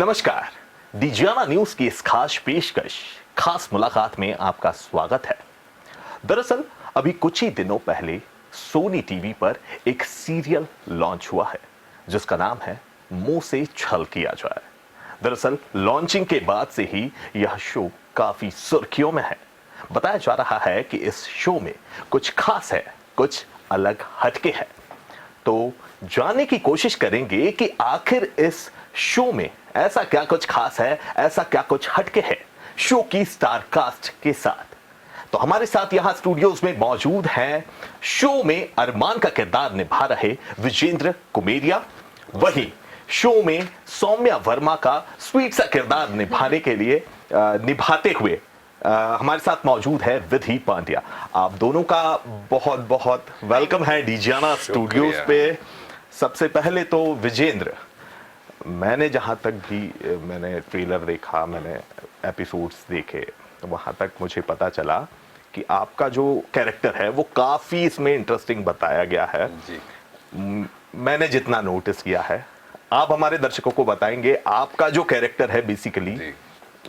नमस्कार, डिजियाना न्यूज की इस खास पेशकश खास मुलाकात में आपका स्वागत है। दरअसल अभी कुछ ही दिनों पहले सोनी टीवी पर एक सीरियल लॉन्च हुआ है जिसका नाम है मुंह से छल किया जाए। दरअसल लॉन्चिंग के बाद से ही यह शो काफी सुर्खियों में है। बताया जा रहा है कि इस शो में कुछ खास है, कुछ अलग हटके है। तो जानने की कोशिश करेंगे कि आखिर इस शो में ऐसा क्या कुछ खास है, ऐसा क्या कुछ हटके है शो की स्टार कास्ट के साथ। तो हमारे साथ यहां स्टूडियोज में मौजूद हैं शो में अरमान का किरदार निभा रहे विजेंद्र कुमेरिया, वही शो में सौम्या वर्मा का स्वीट सा किरदार निभाते हुए हमारे साथ मौजूद है विधि पांड्या। आप दोनों का बहुत बहुत वेलकम है डिजियाना स्टूडियोज पे। सबसे पहले तो विजेंद्र, मैंने जहां तक भी मैंने ट्रेलर देखा, मैंने एपिसोड्स देखे, वहां तक मुझे पता चला कि आपका जो कैरेक्टर है वो काफी इसमें इंटरेस्टिंग बताया गया है जी। मैंने जितना नोटिस किया है, आप हमारे दर्शकों को बताएंगे आपका जो कैरेक्टर है बेसिकली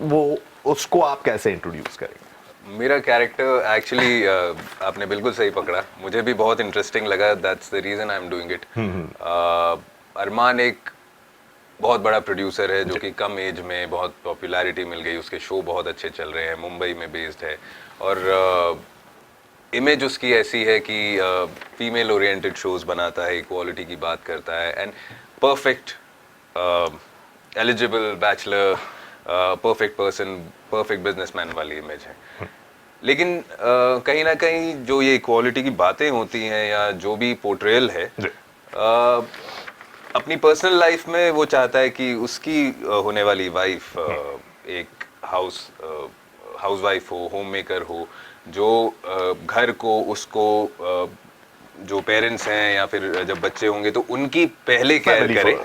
वो उसको आप कैसे इंट्रोड्यूस करेंगे? मेरा कैरेक्टर एक्चुअली आपने बिल्कुल सही पकड़ा, मुझे भी बहुत इंटरेस्टिंग लगा। That's the reason I am doing it. Arman एक बहुत बड़ा प्रोड्यूसर है जो कि कम एज में बहुत पॉपुलैरिटी मिल गई, उसके शो बहुत अच्छे चल रहे हैं, मुंबई में बेस्ड है और इमेज उसकी ऐसी है कि फीमेल ओरिएंटेड शोज बनाता है, इक्वालिटी की बात करता है and perfect eligible bachelor, perfect person, perfect businessman वाली इमेज है। लेकिन कहीं ना कहीं जो ये इक्वालिटी की बातें होती हैं या जो भी पोर्ट्रेयल है, अपनी पर्सनल लाइफ में वो चाहता है कि उसकी होने वाली वाइफ एक हाउसवाइफ हो, होम मेकर हो, जो घर को उसको जो पेरेंट्स हैं या फिर जब बच्चे होंगे तो उनकी पहले केयर करे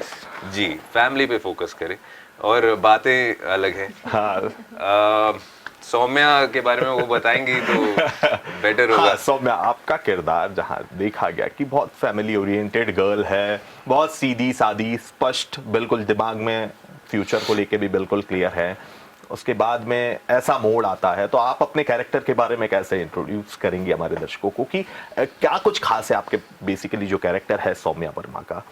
जी, फैमिली पे फोकस करे। और बातें अलग है। हाँ। सौम्या के बारे में वो बताएंगी तो बेटर होगा। हाँ, सौम्या आपका किरदार जहाँ देखा गया कि बहुत फैमिली ओरिएंटेड गर्ल है, बहुत सीधी सादी, स्पष्ट, बिल्कुल दिमाग में फ्यूचर को लेके भी बिल्कुल क्लियर है। उसके बाद में ऐसा मोड़ आता है, तो आप अपने कैरेक्टर के बारे में कैसे इंट्रोड्यूस करेंगे हमारे दर्शकों को कि क्या कुछ खास है आपके बेसिकली जो कैरेक्टर है सौम्या वर्मा का,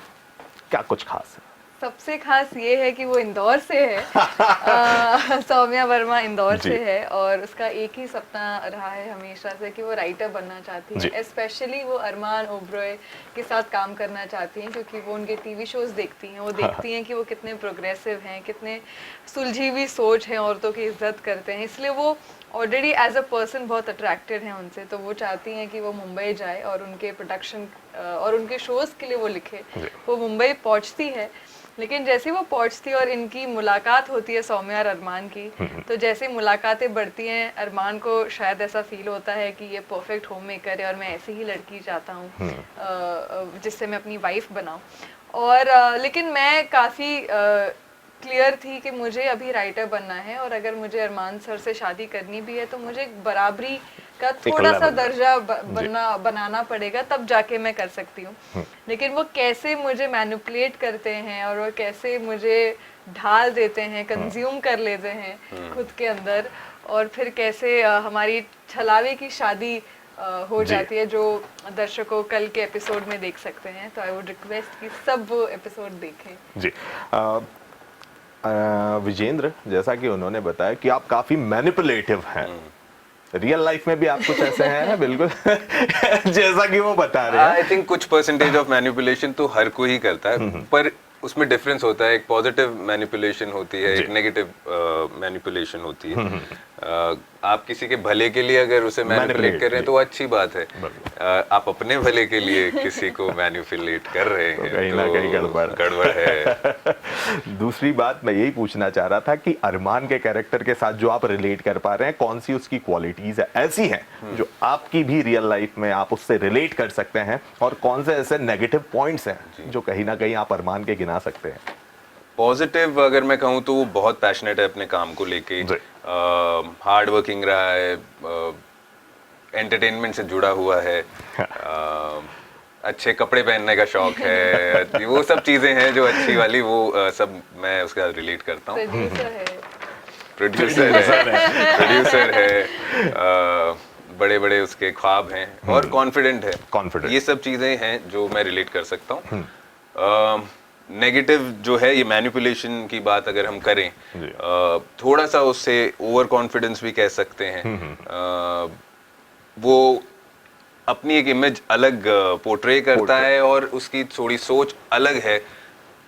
क्या कुछ खास है? सबसे खास ये है कि वो इंदौर से है। सौम्या वर्मा इंदौर से है और उसका एक ही सपना रहा है हमेशा से कि वो राइटर बनना चाहती है। स्पेशली वो अरमान ओबरॉय के साथ काम करना चाहती हैं क्योंकि वो उनके टीवी शोज देखती हैं, वो देखती हैं कि वो कितने प्रोग्रेसिव हैं, कितने सुलझी हुई सोच है, औरतों की इज्जत करते हैं, इसलिए वो ऑलरेडी एज अ पर्सन बहुत अट्रैक्टेड हैं उनसे। तो वो चाहती हैं कि वो मुंबई जाए और उनके प्रोडक्शन और उनके शोज के लिए वो लिखे। वो मुंबई पहुंचती है, लेकिन जैसे वो पहुंचती है और इनकी मुलाकात होती है सौम्या और अरमान की, तो जैसे मुलाकातें बढ़ती हैं अरमान को शायद ऐसा फील होता है कि ये परफेक्ट होम मेकर है और मैं ऐसी ही लड़की चाहता हूँ जिससे मैं अपनी वाइफ बनाऊँ। और लेकिन मैं काफ़ी क्लियर थी कि मुझे अभी राइटर बनना है और अगर मुझे अरमान सर से शादी करनी भी है तो मुझे बराबरी का थोड़ा सा दर्जा बनाना पड़ेगा, तब जाके मैं कर सकती हूँ। लेकिन वो कैसे मुझे मैनिपुलेट करते हैं और वो कैसे मुझे ढाल देते हैं, कंज्यूम कर लेते हैं खुद के अंदर, और फिर कैसे हमारी छलावे की शादी हो जाती है, जो दर्शकों कल के एपिसोड में देख सकते हैं। तो आई वुड रिक्वेस्ट कि सब वो एपिसोड देखें जी। विजेंद्र, जैसा कि उन्होंने बताया कि आप काफी मैनिपुलेटिव हैं, रियल लाइफ में भी आप कुछ ऐसे हैं बिल्कुल जैसा कि वो बता रहे हैं। आई थिंक कुछ परसेंटेज ऑफ मैनिपुलेशन तो हर कोई ही करता है, पर उसमें डिफरेंस होता है। एक पॉजिटिव मैनिपुलेशन होती है, एक नेगेटिव मैनिपुलेशन होती है। आप किसी के भले के लिए अगर उसे मैनिपुलेट कर रहे हैं तो अच्छी बात है। आप अपने भले के लिए किसी को मैनिपुलेट कर रहे हैं तो कहीं ना कहीं गड़बड़ है। दूसरी बात मैं यही पूछना चाह रहा था कि अरमान के कैरेक्टर के साथ जो आप रिलेट कर पा रहे हैं, कौन सी उसकी क्वालिटीज है ऐसी हैं जो आपकी भी रियल लाइफ में आप उससे रिलेट कर सकते हैं, और कौन से ऐसे नेगेटिव पॉइंट्स हैं जो कहीं ना कहीं आप अरमान के गिना सकते हैं? पॉजिटिव अगर मैं कहूँ तो वो बहुत पैशनेट है अपने काम को लेके, हार्ड वर्किंग रहा है, एंटरटेनमेंट से जुड़ा हुआ है। अच्छे कपड़े पहनने का शौक है, वो सब चीजें हैं जो अच्छी वाली, वो सब मैं उसका रिलेट करता हूँ। प्रोड्यूसर है, बड़े बड़े उसके ख्वाब हैं और कॉन्फिडेंट है, ये सब चीजें हैं जो मैं रिलेट कर सकता हूँ। नेगेटिव जो है, ये मैनिपुलेशन की बात अगर हम करें, थोड़ा सा उससे ओवर कॉन्फिडेंस भी कह सकते हैं। वो अपनी एक इमेज अलग पोर्ट्रे करता है और उसकी थोड़ी सोच अलग है,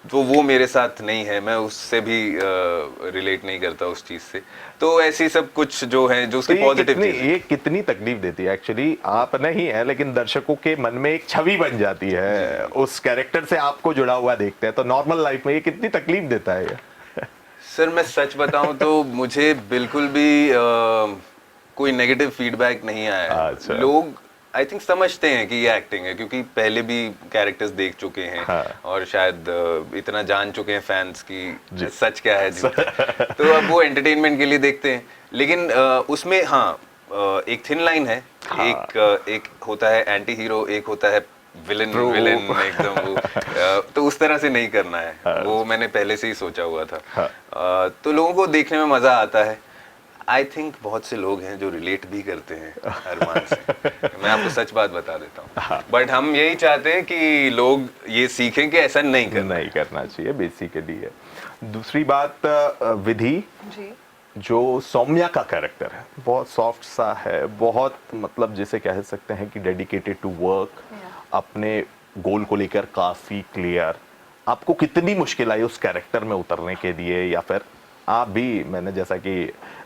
तो वो मेरे साथ नहीं है, मैं उससे भी रिलेट नहीं करता उस चीज से। तो ऐसी सब कुछ जो है, जो उसकी पॉजिटिव चीज है। ये कितनी तकलीफ देती है एक्चुअली, आप नहीं है लेकिन दर्शकों के मन में एक छवि बन जाती है, उस कैरेक्टर से आपको जुड़ा हुआ देखते हैं, तो नॉर्मल लाइफ में ये कितनी तकलीफ देता है ये? सर मैं सच बताऊं तो मुझे बिल्कुल भी कोई नेगेटिव फीडबैक नहीं आया। अच्छा। लोग आई थिंक समझते हैं कि ये एक्टिंग है, क्योंकि पहले भी कैरेक्टर्स देख चुके हैं। हाँ। और शायद इतना जान चुके हैं फैंस की सच क्या है झूठ। तो अब वो एंटरटेनमेंट के लिए देखते हैं, लेकिन उसमें एक थिन लाइन है। हाँ। एक होता है एंटी हीरो, एक होता है विलन एकदम वो तो उस तरह से नहीं करना है। हाँ। वो मैंने पहले से ही सोचा हुआ था। हाँ। तो लोगों को देखने में मजा आता है। आई थिंक बहुत से लोग हैं जो रिलेट भी करते हैं अरमान से। मैं आपको सच बात बता देता हूँ। बट हम यही चाहते हैं कि लोग ये सीखें कि ऐसा नहीं करना चाहिए बेसिकली है। दूसरी बात, विधि जी। जो सौम्या का कैरेक्टर है, बहुत सॉफ्ट सा है, बहुत मतलब जिसे कह सकते हैं कि डेडिकेटेड टू वर्क, अपने गोल को लेकर काफी क्लियर। आपको कितनी मुश्किल आई उस कैरेक्टर में उतरने के लिए, या फिर आप भी, मैंने जैसा कि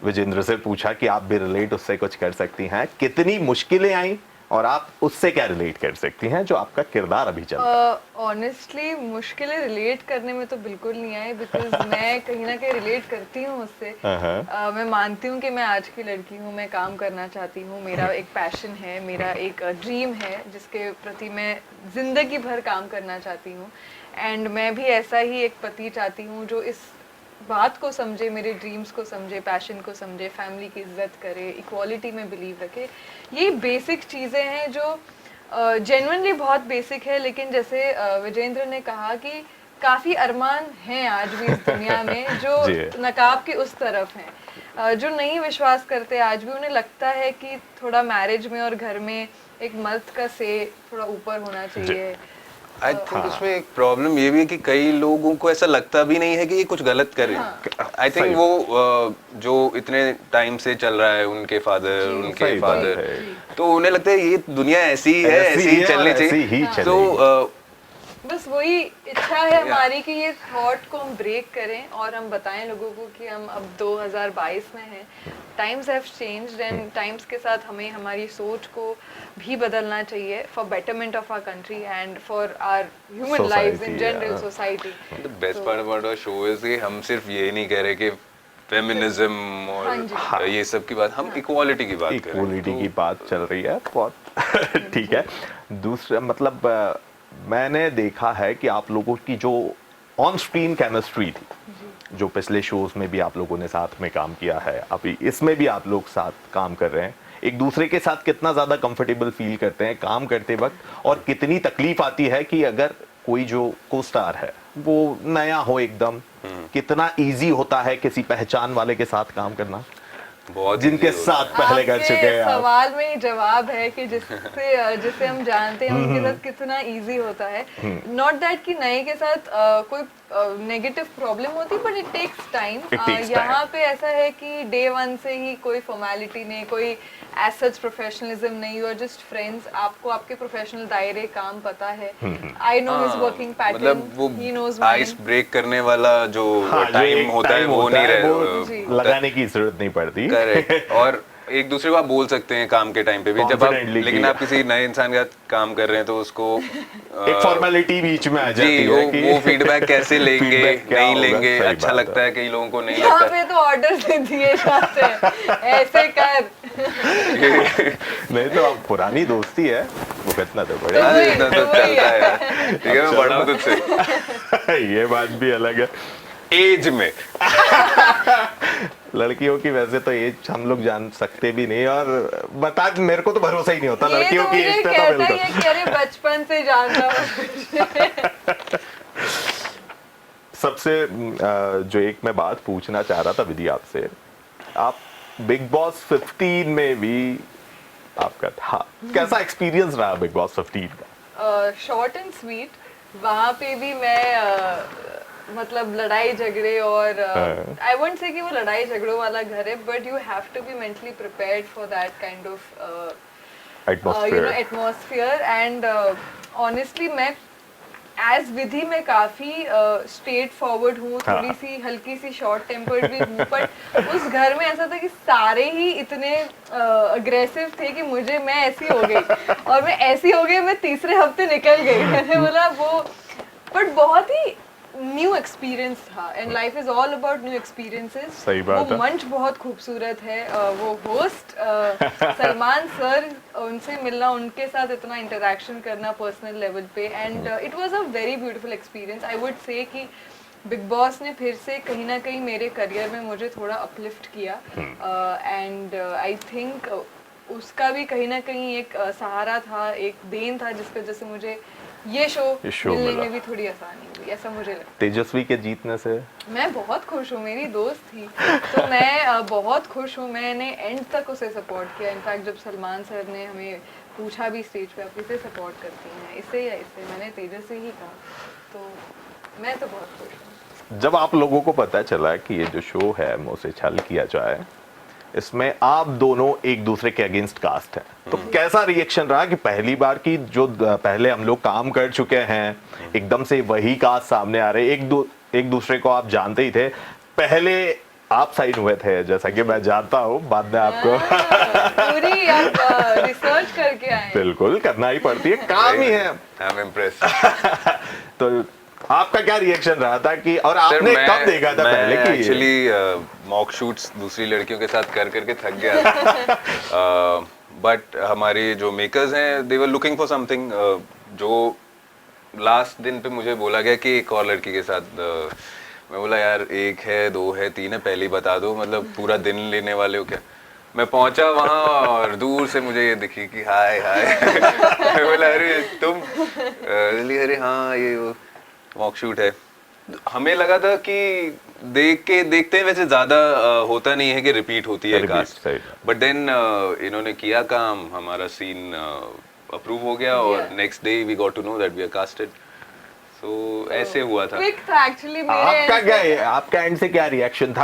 विजेंद्र से पूछा कि आप भी रिलेट उससे कुछ कर सकती हैं, कितनी मुश्किलें आई और आप उससे क्या रिलेट कर सकती हैं जो आपका किरदार अभी चल रहा है? ऑनेस्टली मुश्किलें रिलेट करने में तो बिल्कुल नहीं आई, बिकॉज मैं कहीं ना कहीं रिलेट करती हूँ उससे। मैं मानती हूँ कि मैं आज की लड़की हूँ, मैं काम करना चाहती हूँ, मेरा एक पैशन है, मेरा एक ड्रीम है जिसके प्रति मैं जिंदगी भर काम करना चाहती हूँ। एंड मैं भी ऐसा ही एक पति चाहती हूँ जो इस बात को समझे, मेरे ड्रीम्स को समझे, पैशन को समझे, फैमिली की इज्जत करे, इक्वालिटी में बिलीव रखे। ये बेसिक चीज़ें हैं जो जेन्युइनली बहुत बेसिक है, लेकिन जैसे विजेंद्र ने कहा कि काफ़ी अरमान हैं आज भी इस दुनिया में जो नकाब के उस तरफ हैं, जो नहीं विश्वास करते आज भी। उन्हें लगता है कि थोड़ा मैरिज में और घर में एक मर्द का से थोड़ा ऊपर होना चाहिए। आई थिंक उसमें एक प्रॉब्लम ये भी है कि कई लोगों को ऐसा लगता भी नहीं है कि ये कुछ गलत करे। आई थिंक वो जो इतने टाइम से चल रहा है, उनके फादर, तो उन्हें लगता है ये दुनिया ऐसी ही है, ऐसी ही चलनी चाहिए। तो बस वही इच्छा है हमारी कि ये थॉट को हम ब्रेक करें और हम बताएं लोगों को कि हम अब 2022 में हैं। Times have changed and times के साथ हमें हमारी सोच को भी बदलना चाहिए for betterment of our country and for our human lives in general society. The best part about our show is कि हम सिर्फ ये नहीं कह रहे कि फेमिनिज्म और ये सब की बात, हम इक्वालिटी की बात कर रहे हैं। इक्वालिटी की बात चल रही है, बहुत ठीक है। दूसरा मतलब मैंने देखा है कि आप लोगों की जो ऑन स्क्रीन केमिस्ट्री थी, जो पिछले शोज में भी आप लोगों ने साथ में काम किया है, अभी इसमें भी आप लोग साथ काम कर रहे हैं, एक दूसरे के साथ कितना ज्यादा कंफर्टेबल फील करते हैं काम करते वक्त, और कितनी तकलीफ आती है कि अगर कोई जो को स्टार है वो नया हो एकदम, कितना इजी होता है किसी पहचान वाले के साथ काम करना, जिनके साथ पहले कर चुके हैं। सवाल में जवाब है कि जिसे हम जानते हैं उनके साथ कितना इजी होता है। नॉट दैट कि नए के साथ कोई नेगेटिव प्रॉब्लम होती, बट इट टेक्स टाइम। यहाँ पे ऐसा है कि डे वन से ही कोई फॉर्मेलिटी नहीं, कोई एज सच प्रोफेशनलिज्म नहीं, यू आर जस्ट फ्रेंड्स। आपको आपके प्रोफेशनल दायरे काम पता है। I know his working pattern, he knows mine. Ice break करने वाला जो टाइम होता है वो नहीं रहे, लगाने की जरूरत नहीं पड़ती। करेक्ट। और एक दूसरे को आप बोल सकते हैं काम के टाइम पे भी, जब आप, लेकिन आप किसी नए इंसान के साथ काम कर रहे हैं तो उसको एक फॉर्मेलिटी बीच में आ जाती है कि वो फीडबैक कैसे लेंगे, नहीं लेंगे। अच्छा लगता है कई लोगों को, नहीं लगता। यहाँ पे तो ऑर्डर्स दे दिए जाते हैं, ऐसे कर। नहीं तो अब पुरानी दोस्ती है, वो कितना तो बड़े चलता है। ठीक है, मैं बड़ा हूँ तुझसे। ये बात भी अलग है एज में। लड़कियों की वैसे तो एज हम लोग जान सकते भी नहीं, और बता मेरे को तो भरोसा ही नहीं होता लड़कियों की एज पे तो बिल्कुल। कि अरे बचपन से जानता हूँ। सबसे जो एक मैं बात पूछना चाह रहा था विधि आपसे, आप बिग बॉस 15 में भी आपका था, कैसा एक्सपीरियंस रहा बिग बॉस 15 का? शॉर्ट एंड स्वीट, वहाँ पे भी मैं मतलब लड़ाई झगड़े और आई वोंट से कि वो लड़ाई झगड़ों वाला घर है, but you have to be mentally prepared for that kind of atmosphere and honestly मैं एज विधि में काफी स्ट्रेट फॉरवर्ड हूँ, थोड़ी सी हल्की सी शॉर्ट टेम्पर्ड भी हूँ, बट उस घर में ऐसा था कि सारे ही इतने अग्रेसिव थे कि मैं ऐसी हो गई, और मैं ऐसी हो गई, मैं तीसरे हफ्ते निकल गई। मैंने बोला वो, बट बहुत ही न्यू एक्सपीरियंस था, and life is all about new experiences. सही बात वो है। मंच बहुत खूबसूरत है, वो होस्ट सलमान सर, उनसे मिलना, उनके साथ इतना इंटरेक्शन करना पर्सनल लेवल पे, and it was a very beautiful experience. I would say कि बिग बॉस ने फिर से कहीं ना कहीं मेरे करियर में मुझे थोड़ा अपलिफ्ट किया, एंड आई थिंक उसका भी कहीं ना कहीं एक सहारा था, एक देन था, जिसकी वजह से मुझे ये शो मिलने मिला। में भी थोड़ी आसानी हुई, ऐसा मुझे लगता है। तेजस्वी के जीतने से मैं बहुत खुश हूँ, मेरी दोस्त थी तो मैं बहुत खुश हूँ, मैंने एंड तक उसे सपोर्ट किया। इनफैक्ट जब सलमान सर ने हमें पूछा भी स्टेज पे आप किसे सपोर्ट करती हैं, इसे या इसे, मैंने तेजस्वी ही कहा, तो मैं तो बहुत खुश हूँ। जब आप लोगों को पता चला कि ये जो शो है मुझसे छल किया जाए, इसमें आप दोनों एक दूसरे के अगेंस्ट कास्ट हैं, तो कैसा रिएक्शन रहा कि पहली बार की जो पहले हम लोग काम कर चुके हैं, एकदम से वही कास्ट सामने आ रहे, एक दूसरे को आप जानते ही थे, पहले आप साइन हुए थे जैसा कि मैं जानता हूँ, बाद में आपको पूरी आप रिसर्च करके आए। बिल्कुल करना ही पड़ती है, काम ही है। I am impressed. तो आपका क्या रिएक्शन रहा था कि, और आपने कब देखा था पहले कि एक्चुअली मॉक शूट्स दूसरी लड़कियों के साथ कर करके थक गया था, बट हमारे जो मेकर्स हैं दे वर लुकिंग फॉर समथिंग, जो लास्ट दिन पे मुझे बोला गया कि एक और लड़की के साथ, मैं बोला यार एक है, दो है, तीन है, पहले ही बता दो, मतलब पूरा दिन लेने वाले हो क्या। मैं पहुंचा वहां और दूर से मुझे ये दिखी कि हाय हाय मैं बोला अरे तुम, अरे हाँ ये मॉक शूट है। हमें लगा था कि देखते हैं वैसे ज्यादा होता नहीं है कि रिपीट होती है कास्ट, बट देन इन्होंने किया काम, हमारा सीन अप्रूव हो गया और next day we got to know that we are casted. सो ऐसे हुआ था। क्विक था एक्चुअली मेरे आपका end क्या से। आपका एंड से क्या रिएक्शन था?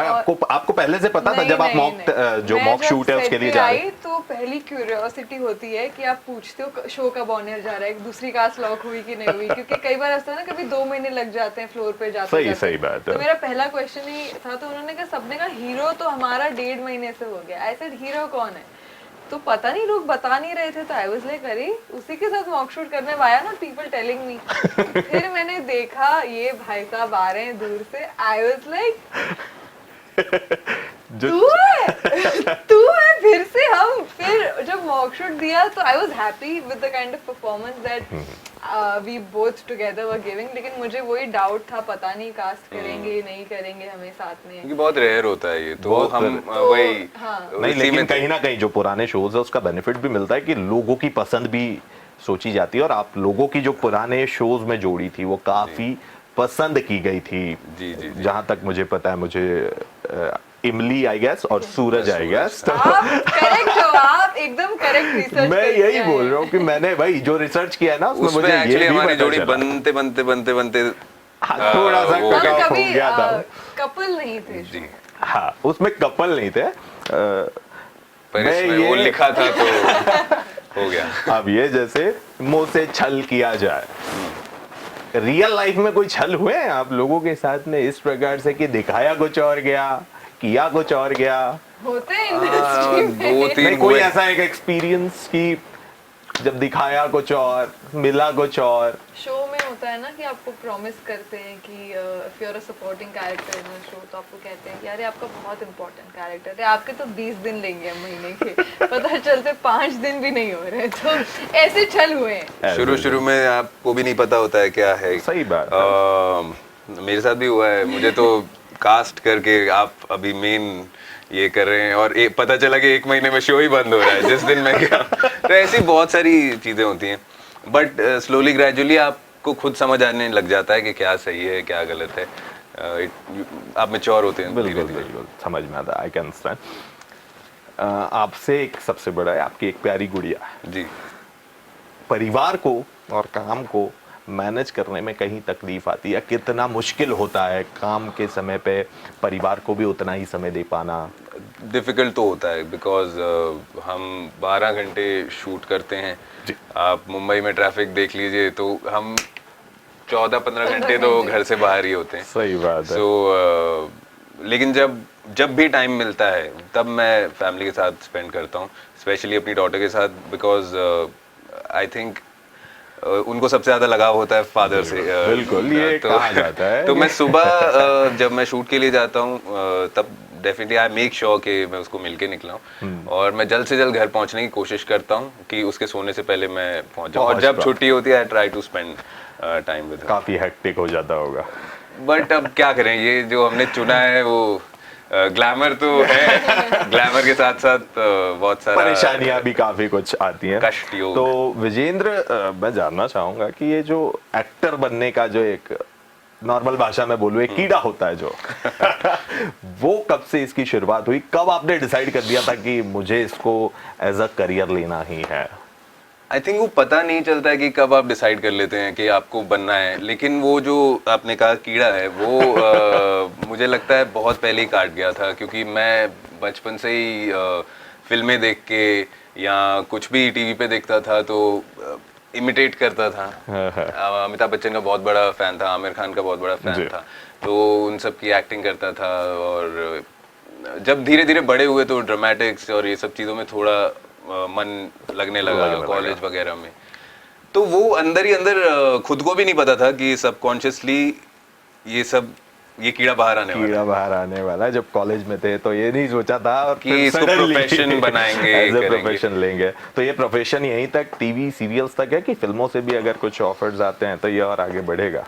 आपको पहले से पता था जब आप मॉक शूट है उसके लिए जा रहे आई तो पहली क्यूरियोसिटी होती है कि आप पूछते हो शो कब ऑनर जा रहा है, दूसरी कास्ट लॉक हुई कि नहीं हुई, क्योंकि कई बार ऐसा है ना, कभी 2 महीने लग जाते हैं फ्लोर पे जाते सही बात है। तो मेरा पहला क्वेश्चन ही था, तो उन्होंने कहा, सबने कहा हीरो तो हमारा 1.5 महीने से हो गया, ऐसे हीरो कौन है, तो पता नहीं, लोग बता नहीं रहे थे, तो आई वाज लाइक अरे उसी के साथ मॉक शूट करने वाया ना, पीपल टेलिंग मी। फिर मैंने देखा ये भाई साहब आ रहे हैं दूर से, आई वाज लाइक तू है फिर से हम। फिर जब मॉक शूट दिया तो I was happy with the kind of performance that we both together were giving, लेकिन मुझे वही डाउट था, पता नहीं कास्ट करेंगे नहीं करेंगे हमें साथ में, क्योंकि बहुत रेयर होता है ये, तो हम वही नहीं, लेकिन कहीं ना कहीं जो पुराने शोज है उसका बेनिफिट भी मिलता है कि लोगों की पसंद भी सोची जाती है, और आप लोगों की जो पुराने शोज में जोड़ी थी वो काफी पसंद की गई थी। जी जी, जी। जहां तक मुझे पता है, मुझे इमली आई गेस और सूरज आई गेस, आप करेक्ट हो, आप एकदम करेक्ट रिसर्च मैं यही बोल रहा हूँ कि मैंने भाई जो रिसर्च किया है ना उसमें मुझे ये एक्चुअली भी हमारी पता जोड़ी चला। बनते थोड़ा सा वो कट ऑफ हो कभी गया था। कपल नहीं थे जी, हाँ, उसमें कपल नहीं थे, पर मैं इसमें वो ये- लिखा था तो हो गया। अब ये जैसे मुंह से छल किया जाए, रियल लाइफ में कोई छल हुए हैं आप लोगों के साथ में इस प्रकार से कि दिखाया कुछ और गया, किया कुछ और गया? होते हैं इंडस्ट्री में। 2-3 नहीं, कोई हुए। ऐसा एक एक्सपीरियंस कि जब दिखाया कुछ और मिला कुछ और? शो में होता है ना कि आपको प्रॉमिस करते हैं कि if you are a supporting character in a show, तो आपको कहते हैं कि यार ये आपका बहुत इंपॉर्टेंट कैरेक्टर है, आपके तो 20 दिन लेंगे हम महीने के, पता चलते 5 दिन भी नहीं हो रहे, तो ऐसे छल हुए हैं। शुरू में आपको भी नहीं पता होता है क्या है। सही बात मेरे साथ भी हुआ है, मुझे तो कास्ट करके आप अभी मेन ये कर रहे हैं और पता चला कि 1 महीने में शो ही बंद हो रहा है जिस दिन मैं गया। तो ऐसी बहुत सारी चीज़ें होती हैं, बट स्लोली ग्रेजुअली आपको खुद समझ आने लग जाता है कि क्या सही है क्या गलत है। आप मैच्योर होते हैं बिल्कुल धीरे-धीरे। बिल्कुल समझ में आता है, आई कैन अंडरस्टैंड। आपसे एक सबसे बड़ा है, आपकी एक प्यारी गुड़िया। जी। परिवार को और काम को मैनेज करने में कहीं तकलीफ आती है? कितना मुश्किल होता है काम के समय पे परिवार को भी उतना ही समय दे पाना? डिफ़िकल्ट तो होता है बिकॉज हम 12 घंटे शूट करते हैं। जी। आप मुंबई में ट्रैफिक देख लीजिए तो हम 14-15 घंटे तो घर से बाहर ही होते हैं। सही बात है। लेकिन जब भी टाइम मिलता है तब मैं फैमिली के साथ स्पेंड करता हूँ, स्पेशली अपनी डॉटर के साथ, बिकॉज आई थिंक उनको सबसे ज्यादा लगाव होता है फादर से। बिल्कुल, ये कहा जाता है। तो मैं सुबह जब मैं शूट के लिए जाता हूँ तब डेफिनेटली आई मेक श्योर कि मैं उसको मिलके निकला हूँ और मैं जल्द से जल्द घर पहुँचने की कोशिश करता हूँ कि उसके सोने से पहले मैं पहुँच जाऊँ, और जब छुट्टी होती है I try to spend time with her. काफी हेक्टिक हो जाता होगा। बट अब क्या करें, ये जो हमने चुना है वो ग्लैमर तो है, ग्लैमर के साथ साथ बहुत सारा परेशानियां भी काफी कुछ आती हैं। कष्ट योग। तो विजेंद्र, मैं जानना चाहूंगा कि ये जो एक्टर बनने का जो एक नॉर्मल भाषा में बोलूं एक कीड़ा होता है जो वो कब से इसकी शुरुआत हुई? कब आपने डिसाइड कर दिया था कि मुझे इसको एज अ करियर लेना ही है? आई थिंक वो पता नहीं चलता है कि कब आप डिसाइड कर लेते हैं कि आपको बनना है, लेकिन वो जो आपने कहा कीड़ा है वो मुझे लगता है बहुत पहले ही काट गया था, क्योंकि मैं बचपन से ही फिल्में देख के या कुछ भी टीवी पे देखता था तो इमिटेट करता था। अमिताभ बच्चन का बहुत बड़ा फैन था, आमिर खान का बहुत बड़ा फैन था, तो उन सब की एक्टिंग करता था। और जब धीरे धीरे बड़े हुए तो ड्रामेटिक्स और ये सब चीज़ों में थोड़ा मन लगने लगा कॉलेज वगैरह में, तो वो अंदर ही अंदर खुद को भी नहीं पता था कि सबकॉन्शियसली ये कीड़ा बाहर आने वाला है। जब कॉलेज में थे तो ये नहीं सोचा था और कि इसको प्रोफेशन बनाएंगे, एज ए प्रोफेशन लेंगे। तो ये प्रोफेशन यहीं तक टीवी सीरियल्स तक है कि फिल्मों से भी अगर कुछ ऑफर्स आते हैं तो ये और आगे बढ़ेगा?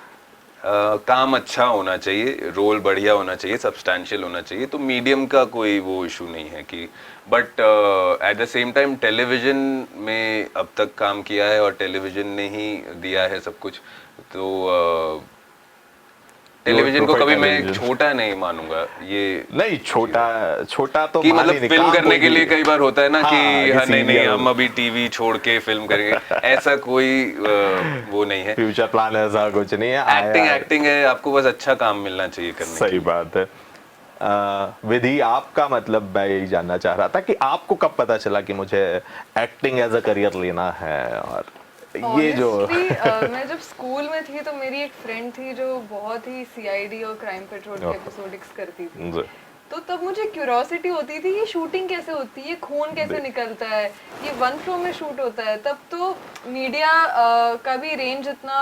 काम अच्छा होना चाहिए, रोल बढ़िया होना चाहिए, सब्सटैंशियल होना चाहिए, तो मीडियम का कोई वो इशू नहीं है कि, but at the same time television में अब तक काम किया है और टेलीविजन ने ही दिया है सब कुछ, तो टेलीविजन को कभी मैं छोटा नहीं मानूंगा। ये नहीं, छोटा तो कि मतलब फिल्म करने के लिए कई बार होता है ना कि हाँ नहीं हम अभी टीवी छोड़ के फिल्म करेंगे, ऐसा कोई वो नहीं है, फ्यूचर प्लान ऐसा कुछ नहीं है। एक्टिंग है, आपको बस अच्छा काम मिलना चाहिए करने। सही बात है। विधि, आपका मतलब मैं यही जानना चाह रहा था कि आपको कब पता चला कि मुझे एक्टिंग एज अ करियर लेना है? और ये जो मैं जब स्कूल में थी तो मेरी एक फ्रेंड थी जो बहुत ही सीआईडी और क्राइम पेट्रोल के एपिसोडिक्स करती थी, तो तब मुझे क्यूरियोसिटी होती थी ये शूटिंग कैसे होती है, खून कैसे निकलता है, ये वन फ्लो में शूट होता है। तब तो मीडिया का भी रेंज इतना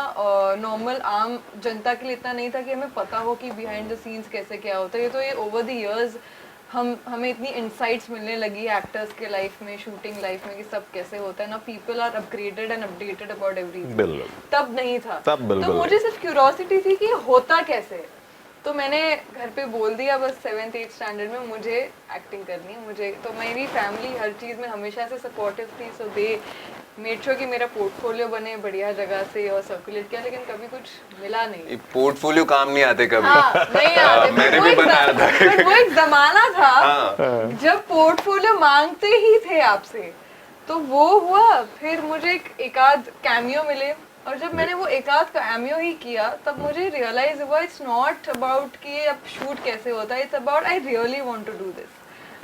नॉर्मल आम जनता के लिए इतना नहीं था कि हमें पता हो कि बिहाइंड द सीन्स कैसे क्या होता है। तो ये ओवर द इयर्स हमें इतनी इंसाइट्स मिलने लगी एक्टर्स के लाइफ में, शूटिंग लाइफ में, कि सब कैसे होता है ना, people are upgraded and updated about everything. तब नहीं था, तो मुझे सिर्फ क्यूरियोसिटी थी कि होता कैसे। तो मैंने घर पे बोल दिया बस 7th-8th स्टैंडर्ड में मुझे एक्टिंग करनी है मुझे। तो मेरी फैमिली हर चीज़ में हमेशा से सपोर्टिव थी, सो दे मेड श्योर कि मेरा पोर्टफोलियो बने बढ़िया जगह से और सर्कुलेट किया, लेकिन कभी कुछ मिला नहीं। पोर्टफोलियो काम नहीं आते कभी। हाँ, नहीं आते। मैंने भी बनाया था। वो एक जमाना था जब पोर्टफोलियो मांगते ही थे आपसे, तो वो हुआ। फिर मुझे एक आध कैमियो मिले, और जब मैंने वो एक आध कैमियो ही किया तब मुझे रियलाइज हुआ इट्स नॉट अबाउट कि अब शूट कैसे होता है, it's about I really want to do this,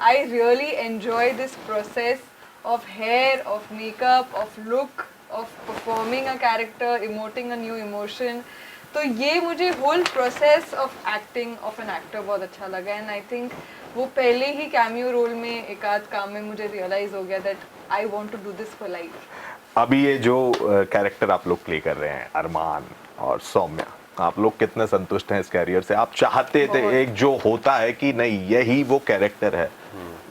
I really enjoy this process of hair, of makeup, of look, of performing a character, emoting a new emotion. तो ये मुझे whole process of acting of an actor बहुत अच्छा लगा, and I think वो पहले ही cameo role में एक आध काम में मुझे रियलाइज हो गया that I want to do this for life. अभी ये जो कैरेक्टर आप लोग प्ले कर रहे हैं, अरमान और सौम्या, आप लोग कितने संतुष्ट हैं इस कैरियर से? आप चाहते थे एक जो होता है कि नहीं यही वो कैरेक्टर है,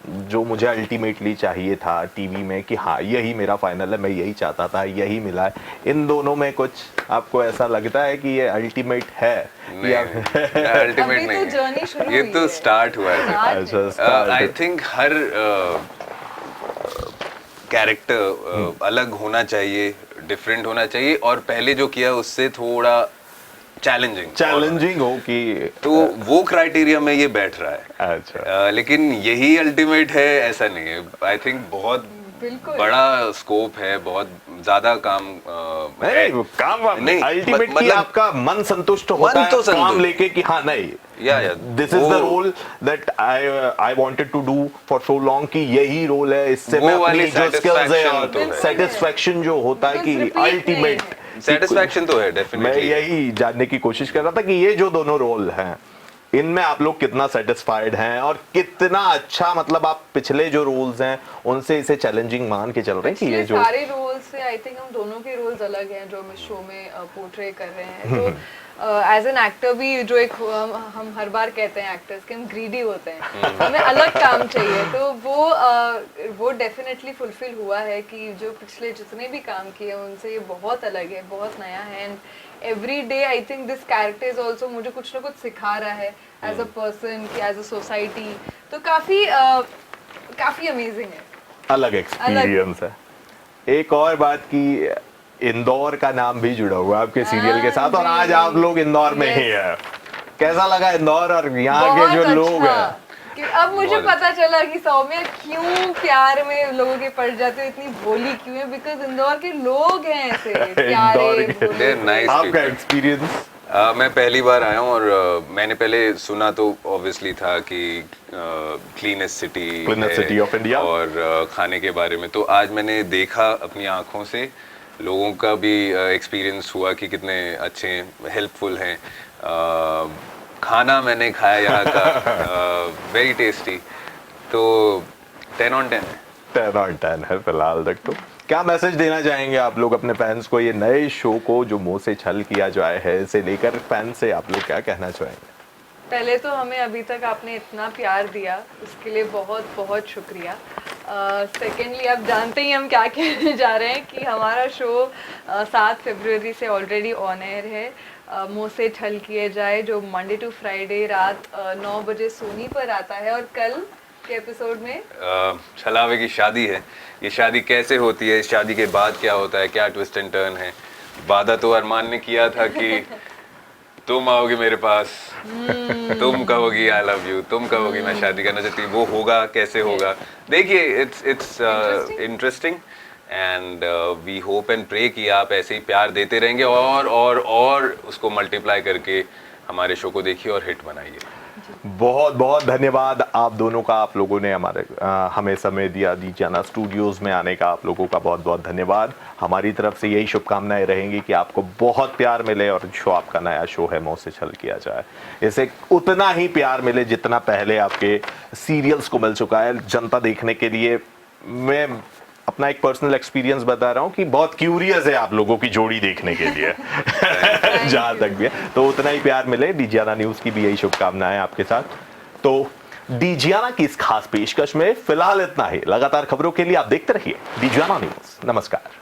जो मुझे अल्टीमेटली चाहिए था टीवी में कि हाँ यही मेरा फाइनल है, मैं यही चाहता था, यही मिला है, इन दोनों में कुछ आपको ऐसा लगता है कि ये अल्टीमेट है? अल्टीमेट अभी नहीं तो जर्नी शुरू ये हुई तो है। स्टार्ट हुआ है। अच्छा, आई थिंक हर कैरेक्टर अलग होना चाहिए, डिफरेंट होना चाहिए, और पहले जो किया उससे थोड़ा चैलेंजिंग हो कि तो वो क्राइटेरिया में ये बैठ रहा है। अच्छा, लेकिन यही अल्टीमेट है ऐसा नहीं है। आई थिंक बहुत बिल्कुल। बड़ा स्कोप है, बहुत ज्यादा काम है। नहीं काम नहीं, अल्टीमेट की मतलब आपका मन संतुष्ट होता मन है तो काम संतुष्ट। लेके कि हाँ नहीं या this is the role that I wanted to do for so long कि यही रोल है, इससे वो मैं वाली अपनी जो स्किल्स है satisfaction तो और है। सेटिस्फेक्शन जो होता है कि Because repeat नहीं अल्टीमेट है। सेटिस्फैक्शन तो है मैं डेफिनेटली। यही जानने की कोशिश कर रहा था कि ये जो दोनों रोल हैं इनमें आप लोग कितना सेटिस्फाइड हैं और कितना अच्छा, मतलब आप पिछले जो रोल्स हैं उनसे इसे चैलेंजिंग मान के चल रहे हैं कि ये पिछले जो सारे रोल्स से आई थिंक हम दोनों के रोल्स अलग हैं जो हम इस शो में पोर्ट्रे कर रहे हैं। तो एज एन एक्टर भी जो एक हम हर बार कहते हैं एक्टर्स कि हम ग्रीडी होते हैं, हमें अलग काम चाहिए, तो वो डेफिनेटली फुलफिल हुआ है कि जो पिछले जितने भी काम किए उनसे ये बहुत अलग है, बहुत नया है। And every day I think this character is also मुझे कुछ ना कुछ सिखा रहा है एज अ पर्सन कि एज अ सोसाइटी, तो काफी अमेजिंग है। अलग एक्सपीरियंस है। एक और बात की इंदौर का नाम भी जुड़ा हुआ है आपके सीरियल के साथ और आज आप लोग इंदौर में ही है। कैसा लगा इंदौर और यहाँ के जो लोग हैं? कि अब मुझे बहुत पता चला कि सौम्या क्यों प्यार में लोगों के पड़ जाते हो, इतनी भोली क्यों है, बिकॉज इंदौर के लोग हैं ऐसे प्यारे इंदौर के- भोले। They're nice आपका people। एक्सपीरियंस? मैं पहली बार आया हूँ और मैंने पहले सुना तो ऑब्वियसली था कि क्लीनेस्ट सिटी ऑफ इंडिया और खाने के बारे में, तो आज मैंने देखा अपनी आंखों से, लोगों का भी एक्सपीरियंस हुआ कि कितने अच्छे हेल्पफुल हैं। खाना मैंने खाया यहाँ का वेरी टेस्टी, तो 10 on 10 है। 10 on 10 है फिलहाल तक। तो क्या मैसेज देना चाहेंगे आप लोग अपने फैंस को, ये नए शो को जो मुंह से छल किया जाए है इसे लेकर फैंस से आप लोग क्या कहना चाहेंगे? पहले तो हमें अभी तक आपने इतना प्यार दिया उसके लिए बहुत बहुत शुक्रिया। सेकेंडली आप जानते ही हम क्या कहने जा रहे हैं कि हमारा शो 7 फरवरी से ऑलरेडी ऑन एयर है। मुंह से छल किए जाए जो मंडे टू फ्राइडे रात 9 बजे सोनी पर आता है, और कल के एपिसोड में छलावे की शादी है। ये शादी कैसे होती है, इस शादी के बाद क्या होता है, क्या ट्विस्ट एंड टर्न है। वादा तो अरमान ने किया था कि तुम आओगी मेरे पास, तुम कहोगी आई लव यू, तुम कहोगी मैं शादी करना चाहती हूँ, वो होगा कैसे होगा देखिए। It's interesting and we hope and pray कि आप ऐसे ही प्यार देते रहेंगे और उसको मल्टीप्लाई करके हमारे शो को देखिए और हिट बनाइए। बहुत बहुत धन्यवाद आप दोनों का, आप लोगों ने हमें समय दिया, दीजाना स्टूडियोज में आने का आप लोगों का बहुत बहुत धन्यवाद। हमारी तरफ से यही शुभकामनाएं रहेंगी कि आपको बहुत प्यार मिले और जो आपका नया शो है मुंह से छल किया जाए इसे उतना ही प्यार मिले जितना पहले आपके सीरियल्स को मिल चुका है। जनता देखने के लिए, मैं अपना एक पर्सनल एक्सपीरियंस बता रहा हूँ कि बहुत क्यूरियस है आप लोगों की जोड़ी देखने के लिए जहां तक भी है, तो उतना ही प्यार मिले। डीजियाना न्यूज़ की भी यही शुभकामनाएं आपके साथ। तो डीजियाना की इस खास पेशकश में फिलहाल इतना ही। लगातार खबरों के लिए आप देखते रहिए डीजियाना न्यूज़। नमस्कार।